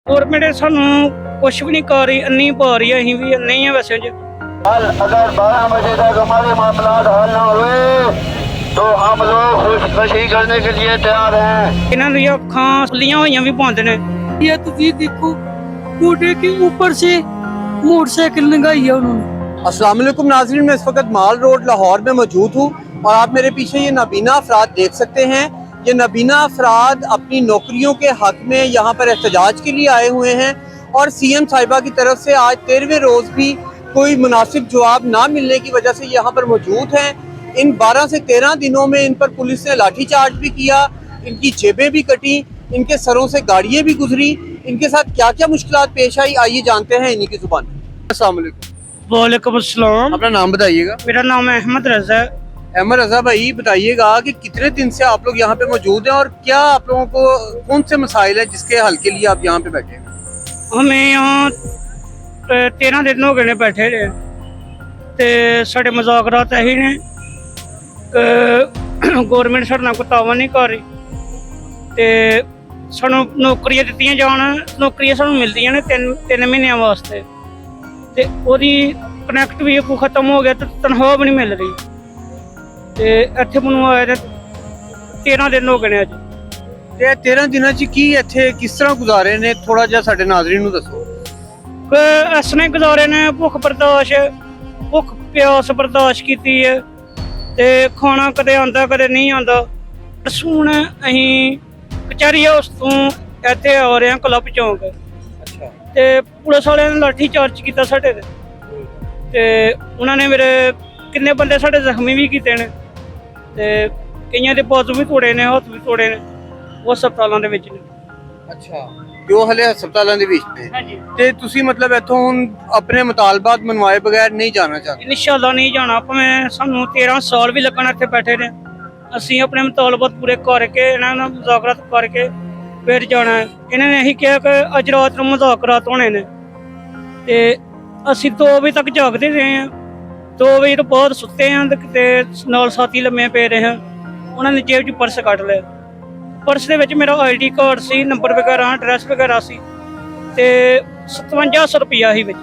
Government सानू कुछ भी नहीं कर रही, अन्नी पा रही है, अहीं भी अन्नी है वैसे जी। अगर 12 बजे तक हमारे मामला हल ना हुए तो हम लोग खुदकुशी करने के लिए तैयार हैं। इन्हां दी अखां खुलियां होइयां भी पाउंदे ने। ये तुझे देखो कूड़े के ऊपर से मोटरसाइकिल लंघाई है उन्होंने। अस्सलाम वालेकुम नाज़रीन, मैं इस वक्त माल रोड लाहौर में मौजूद हूँ और आप मेरे पीछे ये नाबीना अफराद देख सकते हैं। ये नाबीना अफराद अपनी नौकरियों के हक में यहाँ पर एहतजाज के लिए आए हुए हैं और सीएम साहिबा की तरफ से आज 13वें रोज़ भी कोई मुनासिब जवाब ना मिलने की वजह से यहाँ पर मौजूद हैं। इन 12 से 13 दिनों में इन पर पुलिस ने लाठीचार्ज भी किया, इनकी जेबें भी कटी, इनके सरों से गाड़ियाँ भी गुजरी। इनके साथ क्या क्या मुश्किलात पेश आई, आइए जानते हैं इन्हीं की जुबान। अस्सलाम वालेकुम। वालेकुम अस्सलाम। अपना नाम बताइएगा। मेरा नाम है अहमद रजा। अहमद रजा भाई, बताइएगा कि कितने दिन से आप लोग यहाँ पे मौजूद हैं और क्या आप लोगों को कौन से मसाइल है जिसके हल के लिए आप यहाँ पे बैठे हैं? हमें यहाँ 13 दिन हो गए ने बैठे रहे ते साडे मुज़ाकरात यही ने गवर्नमेंट साडे नाल कोई तावन नहीं कर रही ते सानू नौकरियां दित्तियां जान, नौकरियां सानू मिलदियां ने 3 महीनों वास्ते ते ओदी कनैक्ट भी खत्म हो गया ते तनख्वाह भी नहीं मिल रही ते इत्थे मैनूं आए ने 13 दिन हो गए ने अज। ਤੇ 13 ਦਿਨਾਂ 'ਚ ਕੀ ਇੱਥੇ ਕਿਸ ਤਰ੍ਹਾਂ ਗੁਜ਼ਾਰੇ ਨੇ, ਥੋੜਾ ਜਿਹਾ ਸਾਡੇ ਨਾਜ਼ਰੀਨ ਨੂੰ ਦੱਸੋ। असने गुजारे ने भुख बर्दाश्त, भुख प्यास बर्दाश्त की है ते खाना कदे आंदा कदे नहीं आंदा। हुण अहीं कचहरी हाउस तो इत्थे आ रहे हैं क्लब चौंक अच्छा। ते पुलिस वाले ने लाठी चार्ज किया साडे ते उन्होंने मेरे किन्ने बंदे साडे जख्मी भी किए ने ते कईयां दे बाजू भी तोड़े ने, हत्थ भी तोड़े ने, वो हस्पतालों दे विच ने। ਅੱਛਾ, ਜੋ ਹਲੇ ਹਸਪਤਾਲਾਂ ਦੇ ਵਿੱਚ ਨੇ। ਹਾਂਜੀ। ਤੇ ਤੁਸੀਂ ਮਤਲਬ ਇੱਥੋਂ ਹੁਣ ਆਪਣੇ ਮੁਤਾਲਬਾਤ ਮਨਵਾਏ ਬਗੈਰ ਨਹੀਂ ਜਾਣਾ ਚਾਹੁੰਦੇ? इंशाल्लाह नहीं जाना, भावें सानू 13 साल भी लगन इत्थे बैठे ने, ਅਸੀਂ अपने मुतालबात पूरे करके इन्हां नाल मुज़ाकरात करके फिर जाना है। इन्हां ने यही कहा कि अज रात नूं मुज़ाकरात होने ने ते ਅਸੀਂ 2 वजे तक जागते रहे हैं। 2 वजे तो बाद सुते हैं ते नाल साथी लम्मे पे रहे हैं। उन्होंने जेब च पर्स कट लिया, पर्स ਦੇ ਵਿੱਚ ਮੇਰਾ आईडी कार्ड ਸੀ, नंबर वगैरह, एड्रैस वगैरह ਸੀ ਤੇ 5700 ਰੁਪਇਆ ਸੀ ਵਿੱਚ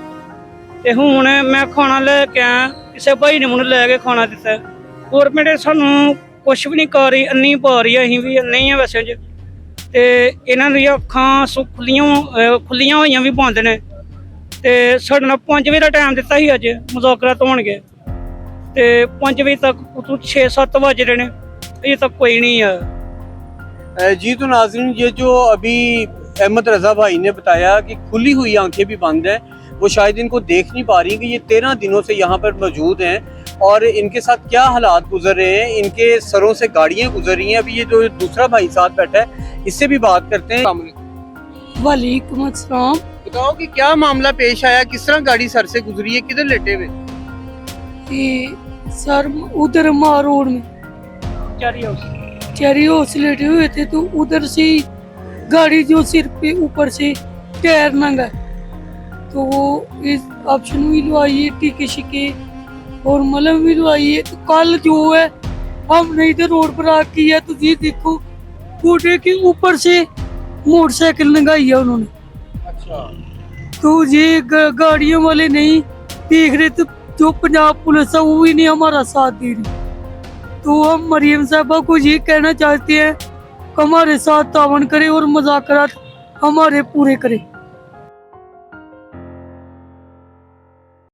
ਤੇ ਹੁਣ ਮੈਂ ਖਾਣਾ ਲੈ ਕੇ ਆਇਆ, ਕਿਸੇ ਭਾਈ ਨੇ ਮੈਨੂੰ ਲੈ ਕੇ ਖਾਣਾ ਦਿੱਤਾ। ਗਵਰਨਮੈਂਟ ਸਾਨੂੰ ਕੁਝ ਵੀ ਨਹੀਂ ਕਰ ਰਹੀ, ਅੰਨੀ ਪਾ ਰਹੀ ਹੈ, ਅਸੀਂ ਵੀ ਅੰਨੀ ਆ ਵੈਸੇ ਜੀ ਤੇ ਇਹਨਾਂ ਦੀਆਂ ਅੱਖਾਂ ਖੁੱਲੀਆਂ ਹੋਈਆਂ ਵੀ ਬੰਦ ਨੇ ਤੇ ਸਾਡੇ ਨਾਲ 5 ਵਜੇ ਦਾ ਟਾਈਮ ਦਿੱਤਾ ਸੀ ਅੱਜ ਮੁਜ਼ਾਕਰਾਤ ਹੋਣਗੇ ਤੇ 5 ਵਜੇ ਤੱਕ ਉਤੋਂ 6-7 ਵਜ ਰਹੇ ਨੇ, ਅਜੇ तक कोई नहीं है। जी तो नाज़रीन, ये जो अभी अहमद रजा भाई ने बताया कि खुली हुई आंखें भी बंद हैं, वो शायद इनको देख नहीं पा रही कि ये 13 दिनों से यहाँ पर मौजूद हैं और इनके साथ क्या हालात गुजर रहे हैं। इनके सरों से गाड़ियाँ गुजर रही हैं। अभी ये जो दूसरा भाई साथ बैठा है, इससे भी बात करते हैं। वालेकुम अस्सलाम। बताओ कि क्या मामला पेश आया, किस तरह गाड़ी सर से गुजरी है, किधर लेटे हुए? सर उधर मार रोड में चेरी हाउस लेटे हुए थे तो उधर से गाड़ी जो सिर पे ऊपर से टायर नंगा तो वो इस ऑप्शन भी लवाइए, टीके शिके और मलम भी लवाइए। तो कल जो है हमने इधर रोड पर आके किया तो ये देखो कूड़े के ऊपर से मोटरसाइकिल लंघाई है उन्होंने। अच्छा। तो ये गाड़ियों वाले नहीं देख रहे, तो जो पंजाब पुलिस है वो भी नहीं हमारा साथ दे रही। तो हम मरियम साहबा को ये कहना चाहते हैं कि हमारे साथ तावन करे और मुज़ाकरात हमारे पूरे करे।